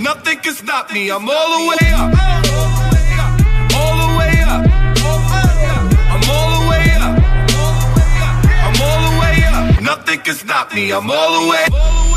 Nothing can stop me. I'm all the way up. All the way up. I'm all the way up. I'm all the way up. Nothing can stop me. I'm all the way.